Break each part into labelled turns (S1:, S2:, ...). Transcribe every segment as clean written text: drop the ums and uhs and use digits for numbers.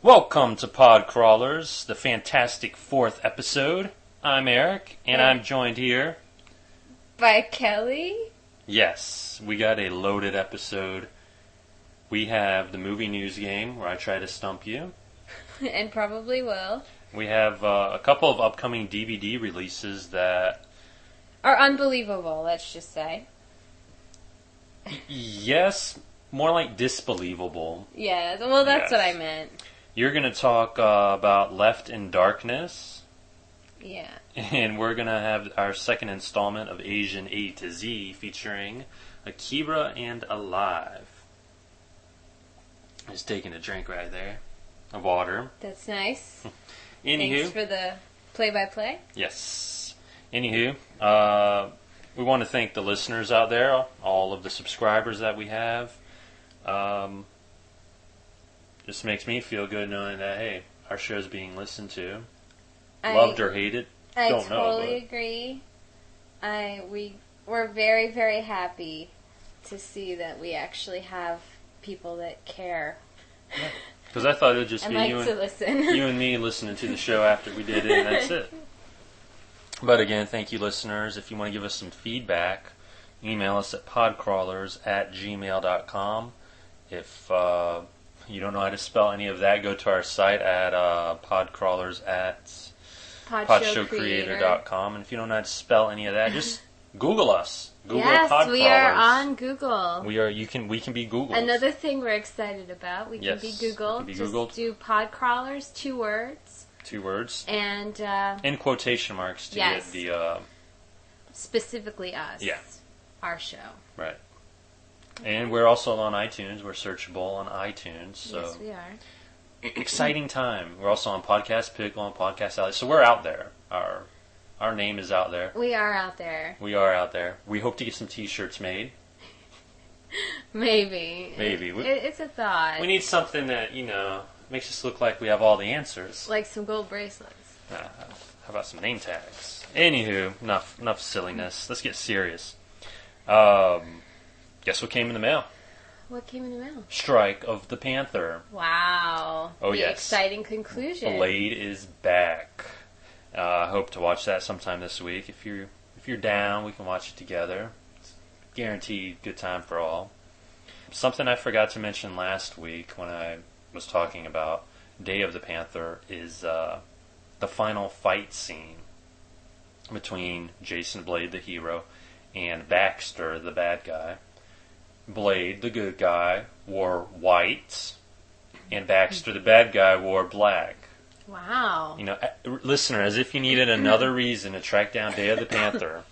S1: Welcome to Pod Crawlers, the fantastic 4th episode. I'm Eric, and I'm joined here
S2: by Kelly.
S1: Yes, we got a loaded episode. We have the movie news game, where I try to stump you.
S2: And probably will.
S1: We have a couple of upcoming DVD releases that
S2: are unbelievable, let's just say.
S1: Yes, more like disbelievable.
S2: Yeah, well, that's what I meant.
S1: You're going to talk about Left in Darkness.
S2: Yeah.
S1: And we're going to have our second installment of Asian A to Z featuring Akira and Alive. Just taking a drink right there of water.
S2: That's nice.
S1: Anywho.
S2: Thanks for the play-by-play.
S1: Yes. Anywho, we want to thank the listeners out there, all of the subscribers that we have. Just makes me feel good knowing that, hey, our show's being listened to. Loved or hated, don't know.
S2: I totally agree. We're very, very happy to see that we actually have people that care.
S1: Because I thought it would just be you and me listening to the show after we did it, and that's it. But again, thank you, listeners. If you want to give us some feedback, email us at podcrawlers@gmail.com. If you don't know how to spell any of that, go to our site at podshowcreator.com. And if you don't know how to spell any of that, just Google us. Google Podcrawlers.
S2: We are on Google.
S1: We can be Googled.
S2: Another thing we're excited about, we can be Googled. Just do Podcrawlers, 2 words.
S1: 2 words.
S2: And
S1: in quotation marks to get the
S2: specifically us.
S1: Yeah.
S2: Our show.
S1: Right. And we're also on iTunes. We're searchable on iTunes. So
S2: yes, we are.
S1: Exciting time. We're also on Podcast Pickle and Podcast Alley. So we're out there. Our name is out there.
S2: We are out there.
S1: We are out there. We hope to get some T-shirts made.
S2: Maybe. It's a thought.
S1: We need something that, makes us look like we have all the answers.
S2: Like some gold bracelets.
S1: How about some name tags? Anywho, enough silliness. Let's get serious. Guess what came in the mail?
S2: What came in the mail?
S1: Strike of the Panther.
S2: Wow.
S1: Oh,
S2: the exciting conclusion.
S1: Blade is back. I hope to watch that sometime this week. If you're down, we can watch it together. It's guaranteed good time for all. Something I forgot to mention last week when I was talking about Day of the Panther is the final fight scene between Jason Blade, the hero, and Baxter, the bad guy. Blade, the good guy, wore white, and Baxter, the bad guy, wore black.
S2: Wow.
S1: Listener, as if you needed another reason to track down Day of the Panther.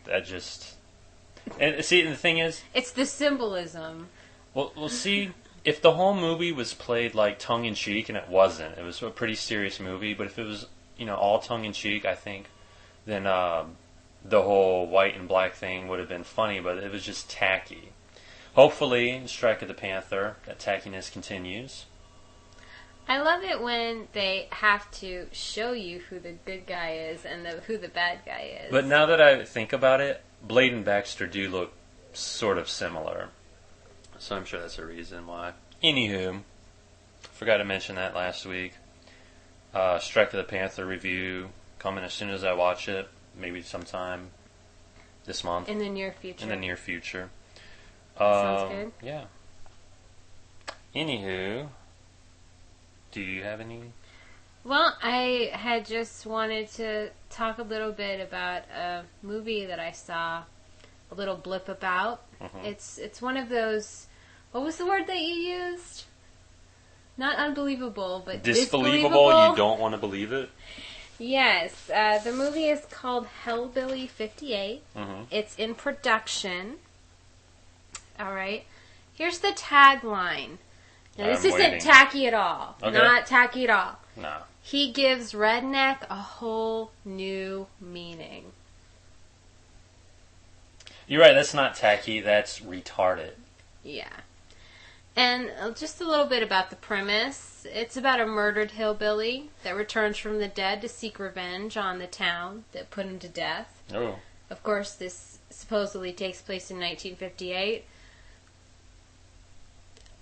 S1: That just... And see, the thing is...
S2: It's the symbolism.
S1: Well, see, if the whole movie was played like tongue-in-cheek, and it wasn't, it was a pretty serious movie, but if it was, all tongue-in-cheek, I think, then the whole white and black thing would have been funny, but it was just tacky. Hopefully, in Strike of the Panther, that tackiness continues.
S2: I love it when they have to show you who the good guy is and who the bad guy is.
S1: But now that I think about it, Blade and Baxter do look sort of similar. So I'm sure that's a reason why. Anywho, forgot to mention that last week. Strike of the Panther review coming as soon as I watch it. Maybe sometime this month.
S2: In the near future. Sounds good.
S1: Yeah. Anywho, do you have any?
S2: Well, I had just wanted to talk a little bit about a movie that I saw a little blip about. Mm-hmm. It's one of those... What was the word that you used? Not unbelievable, but disbelievable.
S1: You don't want to believe it?
S2: Yes, the movie is called Hellbilly 58.
S1: Mm-hmm.
S2: It's in production. All right. Here's the tagline. Now, this isn't tacky at all.
S1: Okay.
S2: Not tacky at all.
S1: No.
S2: He gives redneck a whole new meaning.
S1: You're right, that's not tacky, that's retarded.
S2: Yeah. And just a little bit about the premise. It's about a murdered hillbilly that returns from the dead to seek revenge on the town that put him to death.
S1: Oh.
S2: Of course, this supposedly takes place in 1958.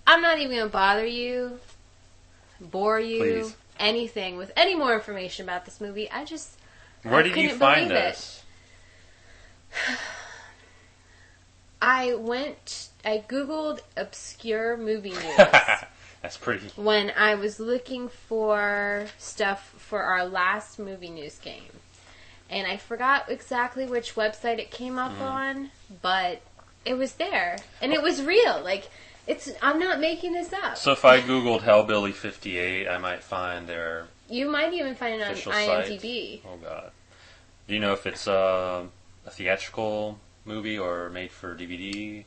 S2: I'm not even going to bother you bore you,
S1: Please.
S2: anything, with any more information about this movie.
S1: Where did you find this?
S2: I Googled obscure movie news.
S1: That's pretty.
S2: When I was looking for stuff for our last movie news game. And I forgot exactly which website it came up on, but it was there. And it was real. Like, I'm not making this up.
S1: So if I Googled Hellbilly 58, I might find their
S2: You might even find it on IMDb.
S1: Site. Oh, God. Do you know if it's a theatrical movie or made for DVD?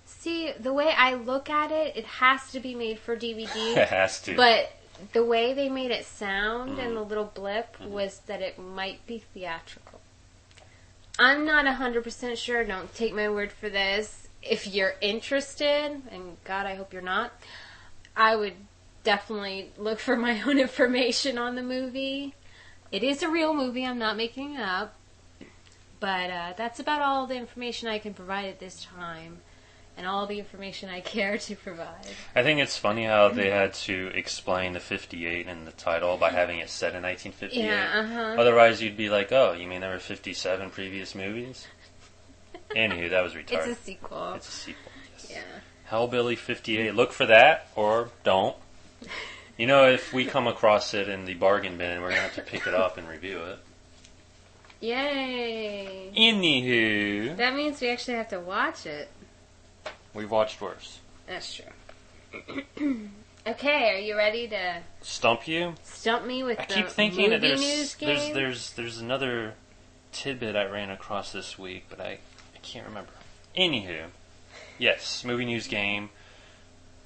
S2: See, the way I look at it, it has to be made for DVD.
S1: It has to.
S2: But the way they made it sound and the little blip was that it might be theatrical. I'm not 100% sure. Don't take my word for this. If you're interested, and God, I hope you're not, I would definitely look for my own information on the movie. It is a real movie. I'm not making it up. But that's about all the information I can provide at this time. And all the information I care to provide.
S1: I think it's funny how they had to explain the 58 in the title by having it set in 1958.
S2: Yeah,
S1: Otherwise, you'd be like, oh, you mean there were 57 previous movies? Anywho, that was retarded.
S2: It's a sequel.
S1: It's a sequel, yes.
S2: Yeah.
S1: Hellbilly 58. Look for that, or don't. You know, if we come across it in the bargain bin, we're going to have to pick it up and review it.
S2: Yay.
S1: Anywho.
S2: That means we actually have to watch it.
S1: We've watched worse.
S2: That's true. Okay, are you ready to
S1: Stump you?
S2: stump me with
S1: I
S2: the
S1: keep thinking that
S2: movie news game?
S1: there's another tidbit I ran across this week, but I can't remember. Anywho, yes, movie news game.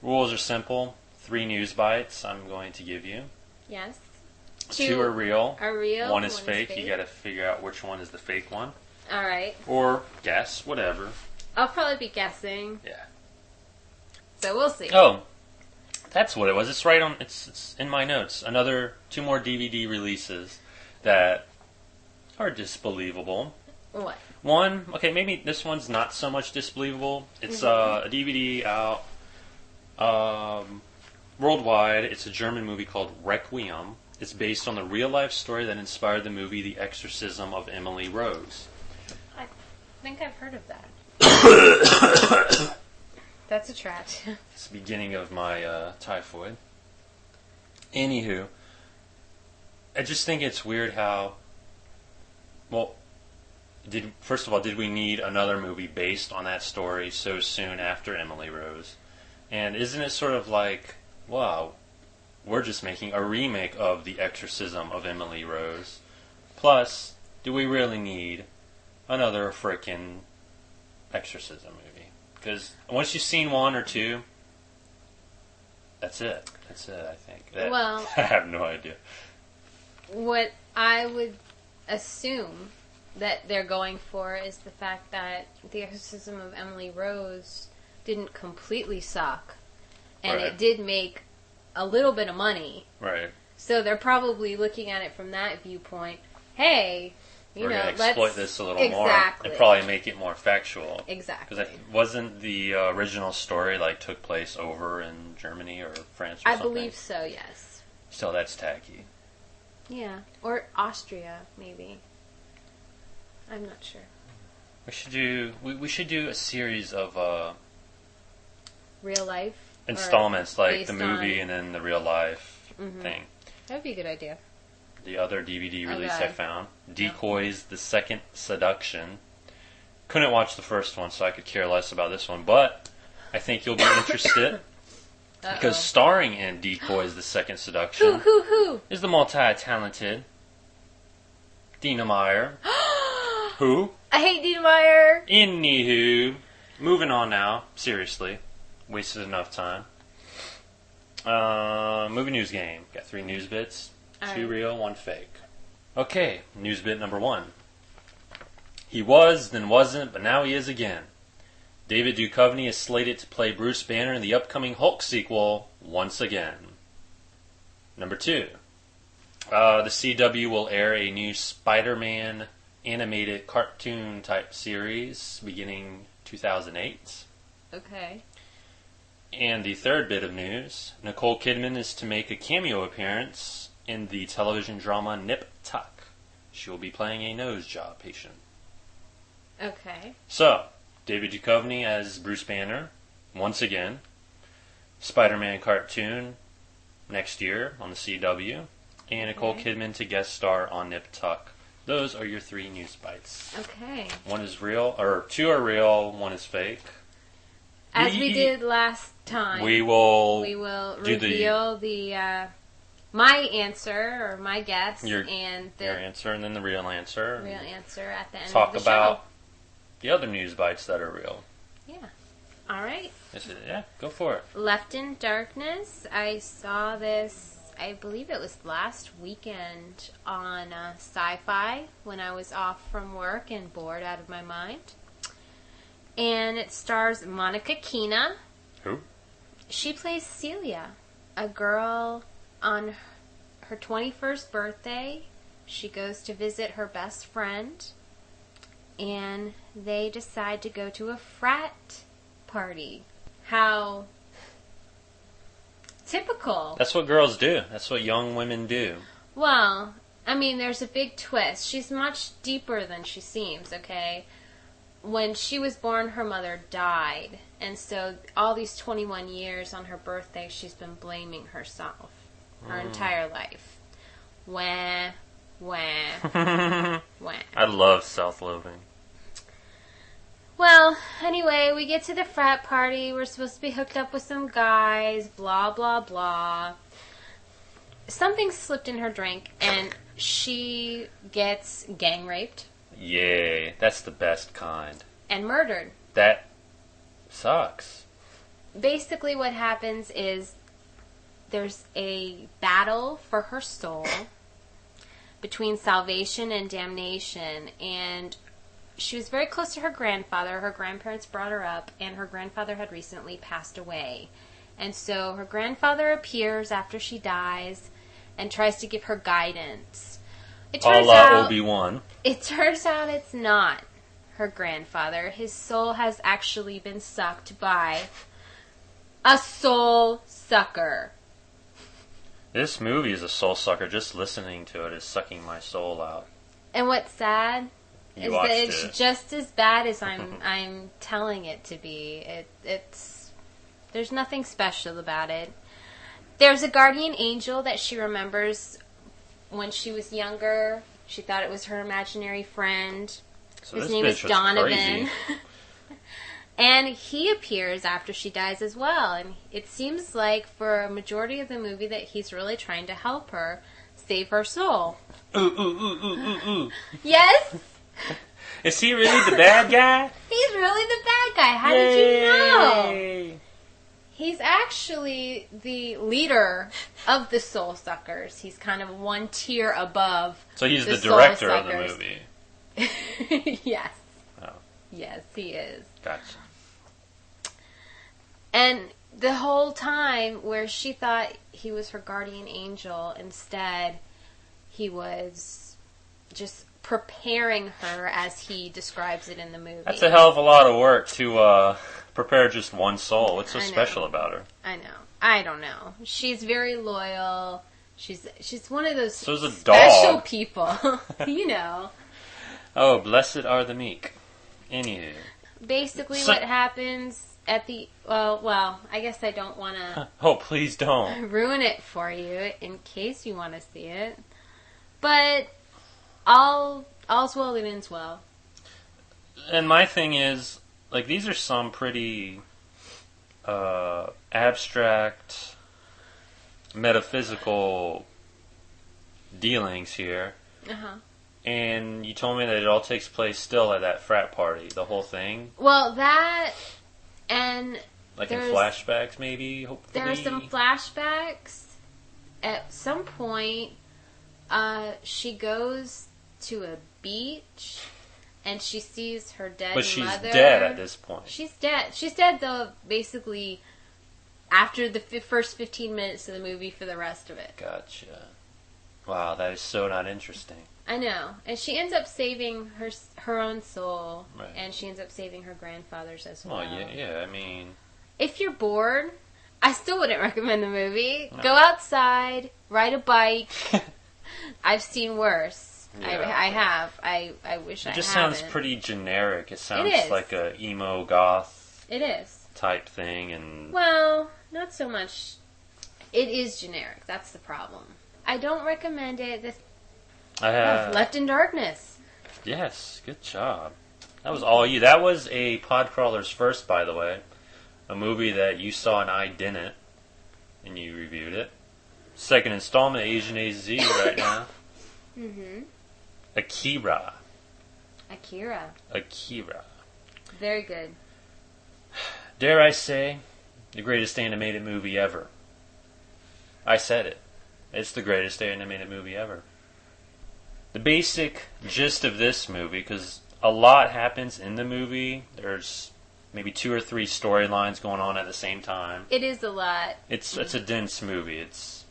S1: Rules are simple. 3 news bites I'm going to give you.
S2: Yes.
S1: 2 are real.
S2: Are real.
S1: One is fake. You got to figure out which one is the fake one.
S2: All right.
S1: Or guess, whatever.
S2: I'll probably be guessing.
S1: Yeah.
S2: So we'll see.
S1: Oh, that's what it was. It's right on. It's in my notes. 2 more DVD releases that are disbelievable.
S2: What?
S1: One, okay, maybe this one's not so much disbelievable. It's a DVD out worldwide. It's a German movie called Requiem. It's based on the real-life story that inspired the movie The Exorcism of Emily Rose.
S2: I think I've heard of that. That's a tract.
S1: It's the beginning of my typhoid. Anywho, I just think it's weird how... Well, first of all, did we need another movie based on that story so soon after Emily Rose? And isn't it sort of like, wow, we're just making a remake of The Exorcism of Emily Rose? Plus, do we really need another frickin' exorcism movie? Because once you've seen 1 or 2, that's it. That's it, I think.
S2: Well,
S1: I have no idea.
S2: What I would assume that they're going for is the fact that The Exorcism of Emily Rose didn't completely suck. And
S1: Right.
S2: it did make a little bit of money.
S1: Right.
S2: So they're probably looking at it from that viewpoint. Hey,
S1: We're
S2: know,
S1: going to exploit this a little
S2: exactly.
S1: more and probably make it more factual.
S2: Exactly.
S1: Because wasn't the original story took place over in Germany or France or
S2: I
S1: something?
S2: believe so, yes.
S1: Still, that's tacky.
S2: Yeah. Or Austria, maybe. I'm not sure.
S1: We should do a series of
S2: Real life?
S1: installments, like
S2: based
S1: the movie
S2: on-
S1: and then the real life thing.
S2: That would be a good idea.
S1: The other DVD release
S2: Okay.
S1: I found, Decoys: The Second Seduction. Couldn't watch the first one, so I could care less about this one, but I think you'll be interested because starring in Decoys: The Second Seduction
S2: Who?
S1: is the multi-talented Dina Meyer. Who?
S2: I hate Dina Meyer.
S1: Anywho, moving on now. Seriously, wasted enough time. Movie news game. Got 3 news bits. 2 real, 1 fake. Okay, news bit number 1. He was, then wasn't, but now he is again. David Duchovny is slated to play Bruce Banner in the upcoming Hulk sequel once again. Number 2. The CW will air a new Spider-Man animated cartoon type series beginning 2008.
S2: Okay.
S1: And the third bit of news, Nicole Kidman is to make a cameo appearance in the television drama Nip Tuck. She will be playing a nose job patient.
S2: Okay.
S1: So, David Duchovny as Bruce Banner, once again. Spider-Man cartoon next year on the CW. And Nicole Kidman to guest star on Nip Tuck. Those are your 3 news bites.
S2: Okay.
S1: One is real, or 2 are real, 1 is fake.
S2: As we did last time,
S1: we will
S2: reveal the my answer or my guess and the
S1: your answer, and then the real answer.
S2: Real answer at the end
S1: Talk
S2: of the
S1: about
S2: show.
S1: the other news bites that are real.
S2: Yeah. All right.
S1: Yeah, go for it.
S2: Left in Darkness. I saw this, I believe it was last weekend on Sci-Fi when I was off from work and bored out of my mind. And it stars Monica Keena.
S1: Who?
S2: She plays Celia, a girl on her 21st birthday. She goes to visit her best friend, and they decide to go to a frat party. How typical.
S1: That's what girls do. That's what young women do.
S2: Well, I mean, there's a big twist. She's much deeper than she seems, okay? When she was born, her mother died. And so all these 21 years on her birthday, she's been blaming herself her entire life. Wah, wah, wah.
S1: I love self-loathing.
S2: Well, anyway, we get to the frat party. We're supposed to be hooked up with some guys, blah, blah, blah. Something slipped in her drink, and she gets gang raped.
S1: Yay, that's the best kind.
S2: And murdered.
S1: That sucks.
S2: Basically what happens is there's a battle for her soul between salvation and damnation, and she was very close to her grandfather. Her grandparents brought her up, and her grandfather had recently passed away. And so her grandfather appears after she dies and tries to give her guidance. It turns out
S1: Obi-Wan.
S2: It turns out it's not her grandfather. His soul has actually been sucked by a soul sucker.
S1: This movie is a soul sucker. Just listening to it is sucking my soul out.
S2: And what's sad is that it's
S1: it.
S2: just as bad as I'm telling it to be. There's nothing special about it. There's a guardian angel that she remembers when she was younger. She thought it was her imaginary friend.
S1: So
S2: His name is Donovan. And he appears after she dies as well. And it seems like for a majority of the movie that he's really trying to help her save her soul.
S1: Ooh.
S2: Yes?
S1: Is he really the bad guy?
S2: He's really the bad guy. How did you know? He's actually the leader of the Soul Suckers. He's kind of one tier above.
S1: So he's the
S2: Soul
S1: director of
S2: Suckers.
S1: the movie.
S2: Yes.
S1: Oh.
S2: Yes, he is.
S1: Gotcha.
S2: And the whole time where she thought he was her guardian angel, instead he was just preparing her as he describes it in the movie.
S1: That's a hell of a lot of work to prepare just one soul. What's so special about her?
S2: I know. I don't know. She's very loyal. She's one of those
S1: So is a
S2: special
S1: dog.
S2: people. You know.
S1: Oh, blessed are the meek. Anywho.
S2: Basically what happens at the... Well, I guess I don't want to...
S1: Oh, please don't.
S2: ruin it for you in case you want to see it. But all's well that ends well.
S1: And my thing is, like, these are some pretty abstract, metaphysical dealings here.
S2: Uh-huh.
S1: And you told me that it all takes place still at that frat party, the whole thing.
S2: Well, that and
S1: like in flashbacks, maybe. Hopefully,
S2: there are some flashbacks. At some point, she goes to a beach and she sees her dead mother.
S1: But she's dead at this point.
S2: She's dead. She's dead though. Basically, after the first 15 minutes of the movie, for the rest of it.
S1: Gotcha. Wow, that is so not interesting.
S2: I know. And she ends up saving her own soul.
S1: Right.
S2: And she ends up saving her grandfather's as well.
S1: Well, yeah, I mean...
S2: if you're bored, I still wouldn't recommend the movie. No. Go outside, ride a bike. I've seen worse. Yeah. I have. I wish I hadn't.
S1: It just sounds pretty generic. It sounds like a emo goth.
S2: It is.
S1: Type thing, and
S2: well, not so much. It is generic. That's the problem. I don't recommend it. Left in Darkness.
S1: Yes, good job. That was all you. That was a Podcrawler's first, by the way. A movie that you saw and I didn't, and you reviewed it. Second installment, Asian AZ right now. Mm-hmm. Akira.
S2: Very good.
S1: Dare I say, the greatest animated movie ever. I said it. It's the greatest animated movie ever. The basic gist of this movie, because a lot happens in the movie. There's maybe 2 or 3 storylines going on at the same time.
S2: It is a lot.
S1: It's a dense movie.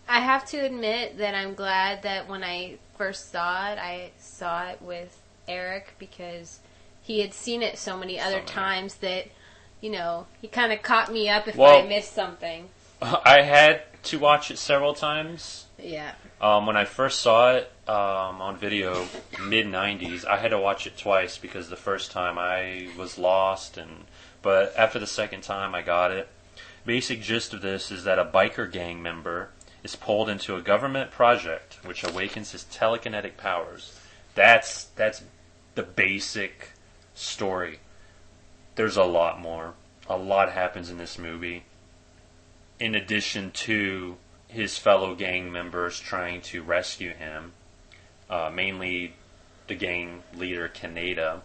S2: I have to admit that I'm glad that when I first saw it, I saw it with Eric, because he had seen it so many other times that, you know, he kind of caught me up if I missed something.
S1: I had to watch it several times.
S2: Yeah.
S1: When I first saw it on video, mid-90s, I had to watch it twice because the first time I was lost, but after the second time I got it. Basic gist of this is that a biker gang member is pulled into a government project which awakens his telekinetic powers. That's the basic story. There's a lot more. A lot happens in this movie. In addition to his fellow gang members trying to rescue him, mainly the gang leader Kaneda.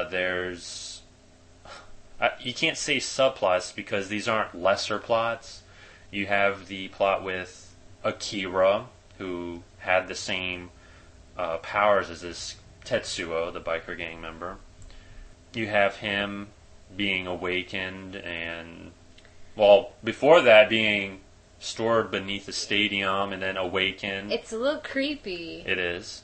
S1: There's you can't say subplots because these aren't lesser plots. You have the plot with Akira, who had the same powers as this Tetsuo, the biker gang member. You have him being awakened and, well, before that being stored beneath a stadium and then awakened.
S2: It's a little creepy.
S1: It is.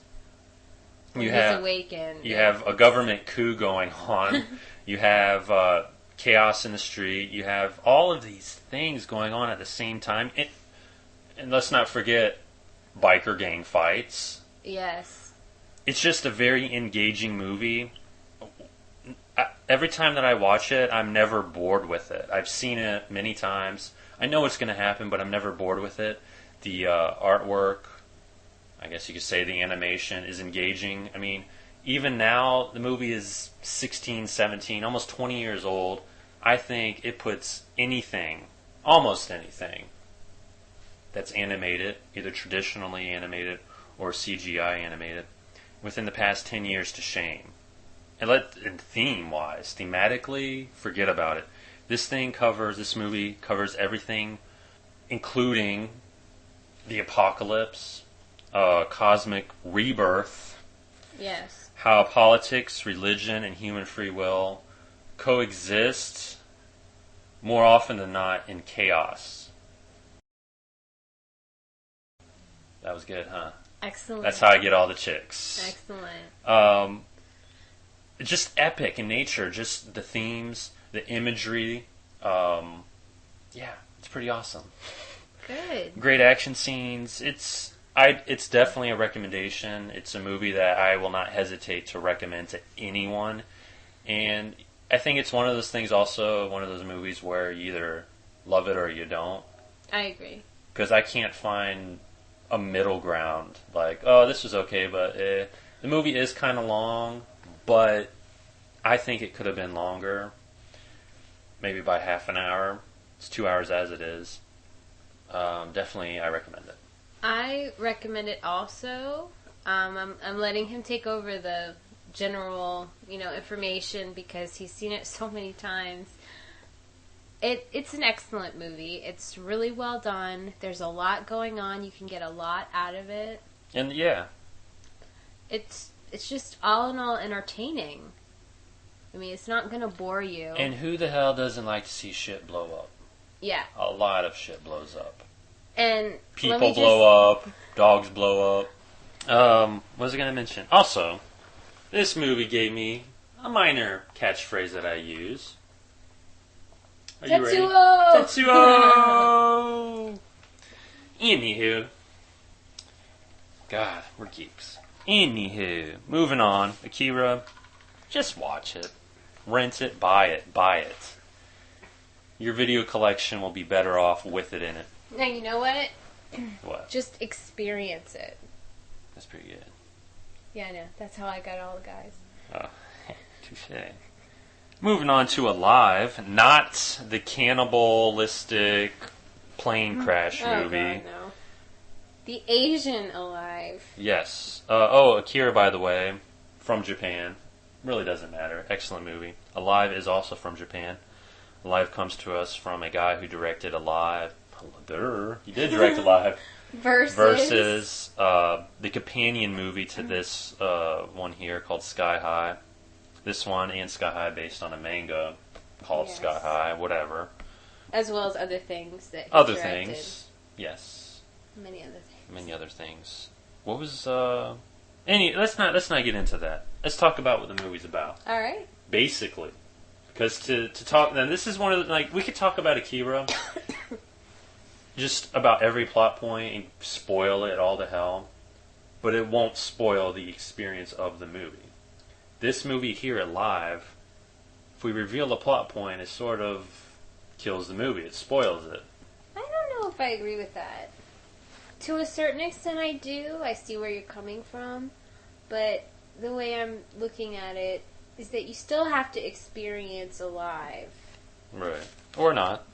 S2: He's awakened.
S1: You have a government coup going on. You have chaos in the street. You have all of these things going on at the same time. And let's not forget biker gang fights.
S2: Yes.
S1: It's just a very engaging movie. Every time that I watch it, I'm never bored with it. I've seen it many times. I know what's going to happen, but I'm never bored with it. The artwork, I guess you could say the animation, is engaging. I mean, even now, the movie is 16, 17, almost 20 years old. I think it puts anything, almost anything, that's animated, either traditionally animated or CGI animated, within the past 10 years to shame. And theme-wise, thematically, forget about it. This movie covers everything, including the apocalypse, cosmic rebirth.
S2: Yes.
S1: How politics, religion, and human free will coexist more often than not in chaos. That was good, huh?
S2: Excellent.
S1: That's how I get all the chicks.
S2: Excellent.
S1: Just epic in nature, just the themes, the imagery. It's pretty awesome.
S2: Good.
S1: Great action scenes. It's definitely a recommendation. It's a movie that I will not hesitate to recommend to anyone. And I think it's one of those things, also one of those movies where you either love it or you don't.
S2: I agree.
S1: Because I can't find a middle ground. Like, oh, this was okay, but the movie is kind of long. But I think it could have been longer, maybe by half an hour. It's 2 hours as it is. Definitely, I recommend it.
S2: I recommend it also. I'm letting him take over the general, information because he's seen it so many times. It's an excellent movie. It's really well done. There's a lot going on. You can get a lot out of it.
S1: And yeah.
S2: It's just all in all entertaining. I mean, it's not going to bore you.
S1: And who the hell doesn't like to see shit blow up?
S2: Yeah.
S1: A lot of shit blows up.
S2: And
S1: people blow up, dogs blow up. What was I going to mention? Also, this movie gave me a minor catchphrase that I use. Are you ready?
S2: Tetsuo!
S1: Tetsuo! Anywho. God, we're geeks. Anywho. Moving on. Akira. Just watch it. Rent it, buy it, buy it. Your video collection will be better off with it in it.
S2: Now, you know what?
S1: What?
S2: Just experience it.
S1: That's pretty good.
S2: Yeah, I know. That's how I got all the guys.
S1: Oh, touche. Moving on to Alive, not the cannibalistic plane crash movie.
S2: Oh, God, no. The Asian Alive.
S1: Yes. Akira, by the way, from Japan. Really doesn't matter. Excellent movie. Alive is also from Japan. Alive comes to us from a guy who directed Alive. He did direct Alive. Versus the companion movie to this one here called Sky High. This one and Sky High based on a manga called Sky High, whatever.
S2: As well as other things that he
S1: Other
S2: directed.
S1: things, yes.
S2: Many other things.
S1: Many other things. What was let's not get into that. Let's talk about what the movie's about.
S2: All right.
S1: Basically, because to talk, then this is one of the, we could talk about Akira, just about every plot point and spoil it all to hell, but it won't spoil the experience of the movie. This movie here, Alive, if we reveal a plot point, it sort of kills the movie. It spoils it.
S2: I don't know if I agree with that. To a certain extent, I do. I see where you're coming from. But the way I'm looking at it is that you still have to experience Alive.
S1: Right. Or not.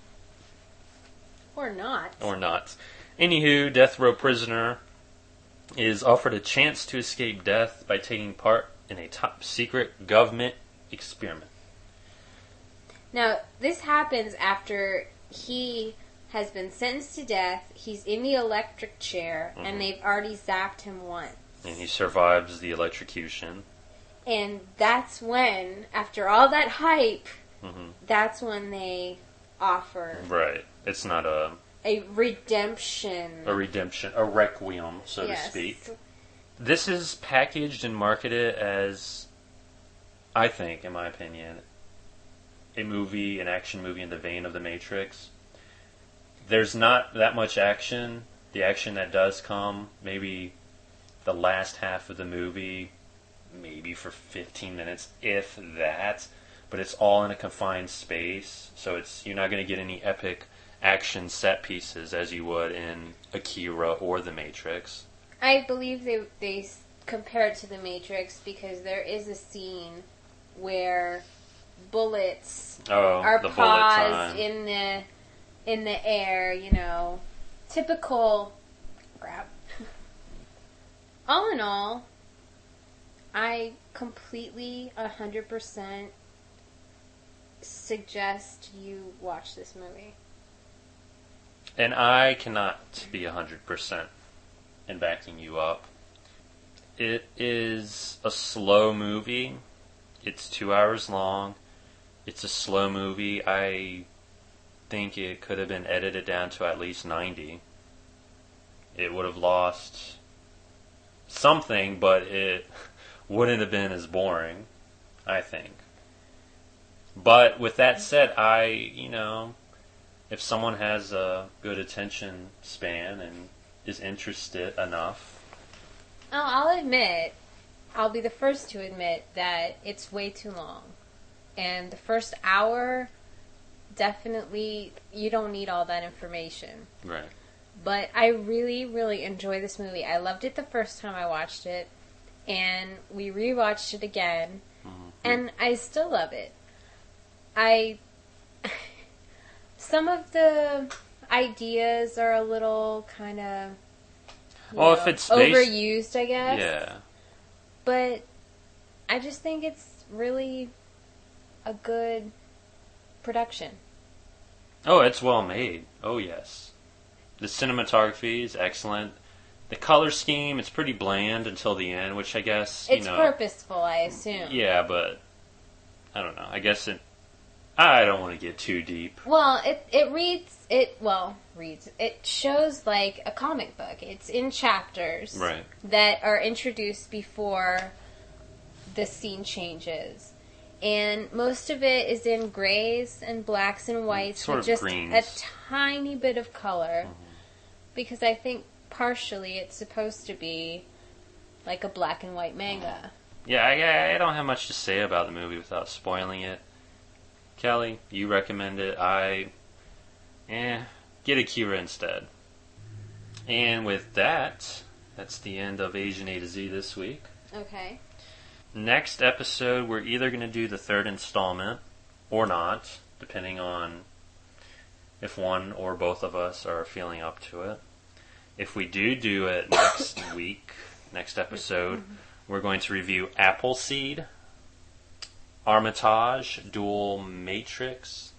S2: Or not.
S1: Or not. Anywho, death row prisoner is offered a chance to escape death by taking part in a top secret government experiment.
S2: Now, this happens after he has been sentenced to death, he's in the electric chair, and they've already zapped him once.
S1: And he survives the electrocution.
S2: And that's when, after all that hype, that's when they offer...
S1: Right. It's not a
S2: redemption.
S1: A redemption. A requiem, so to speak. This is packaged and marketed as, I think, in my opinion, an action movie in the vein of The Matrix. There's not that much action. The action that does come, maybe the last half of the movie, maybe for 15 minutes, if that. But it's all in a confined space, so you're not going to get any epic action set pieces as you would in Akira or The Matrix.
S2: I believe they compare it to The Matrix because there is a scene where bullets are paused in the air, typical crap. All in all, I completely 100% suggest you watch this movie.
S1: And I cannot be 100% in backing you up. It is a slow movie. It's 2 hours long. It's a slow movie. I think it could have been edited down to at least 90. It would have lost something, but it wouldn't have been as boring, I think. But with that said, if someone has a good attention span and is interested enough.
S2: I'll be the first to admit that it's way too long. And the first hour, definitely, you don't need all that information.
S1: Right.
S2: But I really, really enjoy this movie. I loved it the first time I watched it. And we rewatched it again. Mm-hmm. And I still love it. Some of the ideas are a little kind of
S1: if it's
S2: overused, I guess.
S1: Yeah.
S2: But I just think it's really a good production.
S1: Oh, it's well made. Oh, yes. The cinematography is excellent. The color scheme, it's pretty bland until the end, which I guess,
S2: It's purposeful, I assume.
S1: Yeah, but I don't know. I guess I don't want to get too deep.
S2: Well, it shows like a comic book. It's in chapters that are introduced before the scene changes. And most of it is in grays and blacks and whites
S1: Sort
S2: with
S1: of
S2: just
S1: greens.
S2: a tiny bit of color. Because I think partially it's supposed to be like a black and white manga.
S1: Yeah, I don't have much to say about the movie without spoiling it. Kelly, you recommend it. Get Akira instead. And with that, that's the end of Asian A to Z this week.
S2: Okay.
S1: Next episode, we're either going to do the third installment or not, depending on if one or both of us are feeling up to it. If we do it next episode, we're going to review Appleseed, Armitage, Dual Matrix,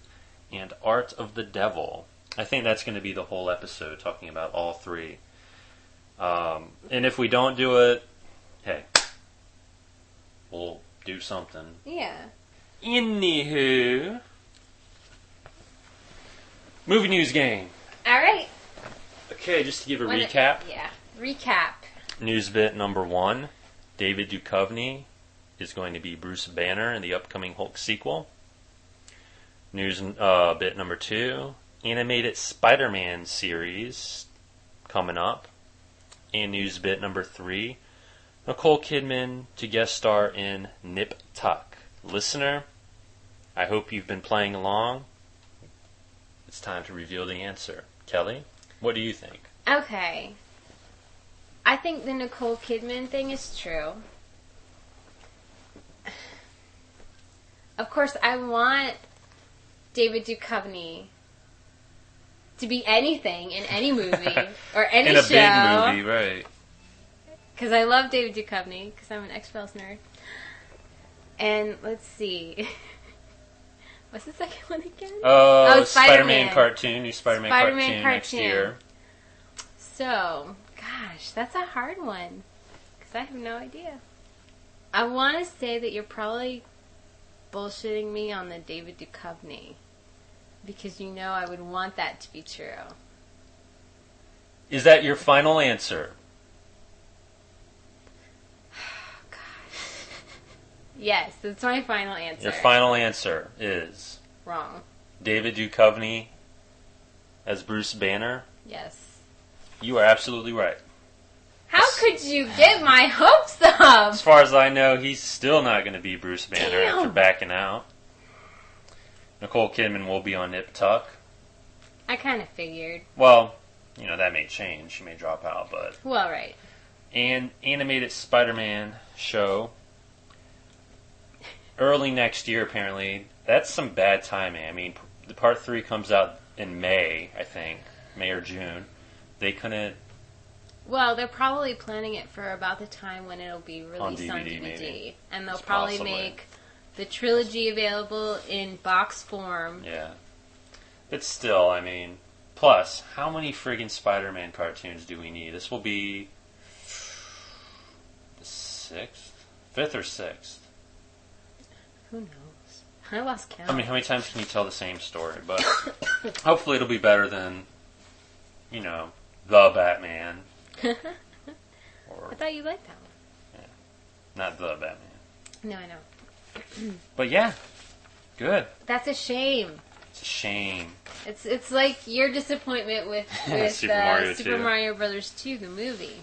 S1: and Art of the Devil. I think that's going to be the whole episode, talking about all three. And if we don't do it, hey, we'll do something.
S2: Yeah.
S1: Anywho, movie news game.
S2: All right.
S1: Okay, just to give a recap.
S2: Recap.
S1: News bit number 1. David Duchovny is going to be Bruce Banner in the upcoming Hulk sequel. News bit number 2. Animated Spider-Man series coming up. And news bit number 3. Nicole Kidman to guest star in Nip Tuck. Listener, I hope you've been playing along. It's time to reveal the answer. Kelly, what do you think?
S2: Okay. I think the Nicole Kidman thing is true. Of course, I want David Duchovny to be anything in any movie or any
S1: in a
S2: show.
S1: big movie, right.
S2: Because I love David Duchovny, because I'm an X-Files nerd. And let's see. What's the second one again?
S1: Spider-Man cartoon. New Spider-Man cartoon next year.
S2: So, gosh, that's a hard one. Because I have no idea. I want to say that you're probably bullshitting me on the David Duchovny. Because you know I would want that to be true.
S1: Is that your final answer?
S2: Yes, that's my final answer.
S1: Your final answer is...
S2: Wrong.
S1: David Duchovny as Bruce Banner?
S2: Yes.
S1: You are absolutely right.
S2: How could you get my hopes up?
S1: As far as I know, he's still not going to be Bruce Banner after
S2: Damn.
S1: backing out. Nicole Kidman will be on Nip Tuck.
S2: I kind of figured.
S1: Well, that may change. She may drop out, but...
S2: Well, right.
S1: And animated Spider-Man show... early next year, apparently. That's some bad timing. I mean, the part 3 comes out in May, I think. May or June. They couldn't...
S2: Well, they're probably planning it for about the time when it'll be released on DVD.
S1: Maybe.
S2: And they'll
S1: It's
S2: probably
S1: possibly.
S2: make the trilogy available in box form.
S1: Yeah. But still, I mean... Plus, how many friggin' Spider-Man cartoons do we need? This will be... the 6th? 5th or 6th?
S2: Who knows? I lost count.
S1: I mean, how many times can you tell the same story? But hopefully it'll be better than, The Batman. Or,
S2: I thought you liked that one.
S1: yeah, not The Batman.
S2: No, I know.
S1: But yeah, good.
S2: That's a shame.
S1: It's a shame.
S2: It's like your disappointment with
S1: Super
S2: Super Mario Brothers 2, the movie.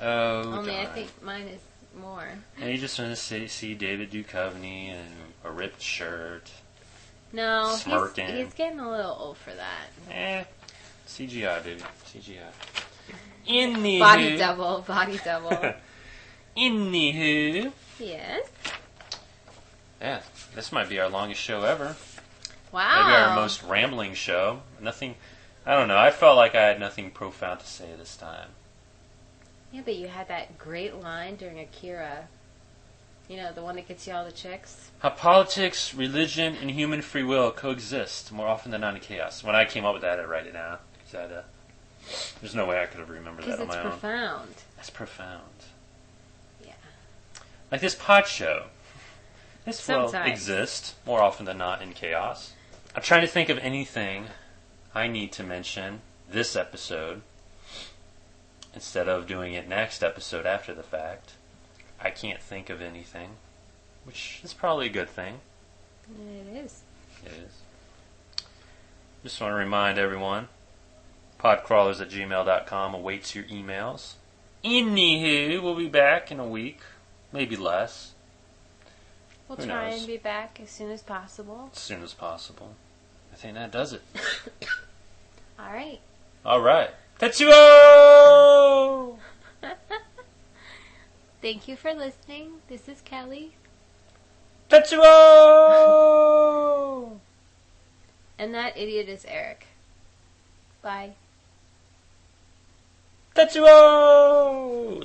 S1: Oh,
S2: Only
S1: darn.
S2: I think mine is more.
S1: And you just want to see David Duchovny in a ripped shirt.
S2: No,
S1: Smirking.
S2: he's getting a little old for that.
S1: CGI, dude. CGI. Anywho.
S2: Body double.
S1: Anywho.
S2: Yes.
S1: Yeah, this might be our longest show ever.
S2: Wow.
S1: Maybe our most rambling show. Nothing, I don't know. I felt like I had nothing profound to say this time.
S2: Yeah, but you had that great line during Akira. The one that gets you all the chicks.
S1: How politics, religion, and human free will coexist more often than not in chaos. When I came up with that, I had to write it down. There's no way I could have remembered that on my own.
S2: Because it's profound.
S1: That's profound.
S2: Yeah.
S1: Like this pod show. This will
S2: Sometimes.
S1: exist more often than not in chaos. I'm trying to think of anything I need to mention this episode instead of doing it next episode after the fact. I can't think of anything. which is probably a good thing.
S2: It is.
S1: It is. Just want to remind everyone, podcrawlers@gmail.com awaits your emails. Anywho, we'll be back in a week, maybe less.
S2: We'll
S1: Who
S2: try
S1: knows?
S2: and be back as soon as possible.
S1: As soon as possible. I think that does it.
S2: All right.
S1: All right. Tetsuo!
S2: Thank you for listening. This is Kelly.
S1: Tetsuo!
S2: And that idiot is Eric. Bye.
S1: Tetsuo!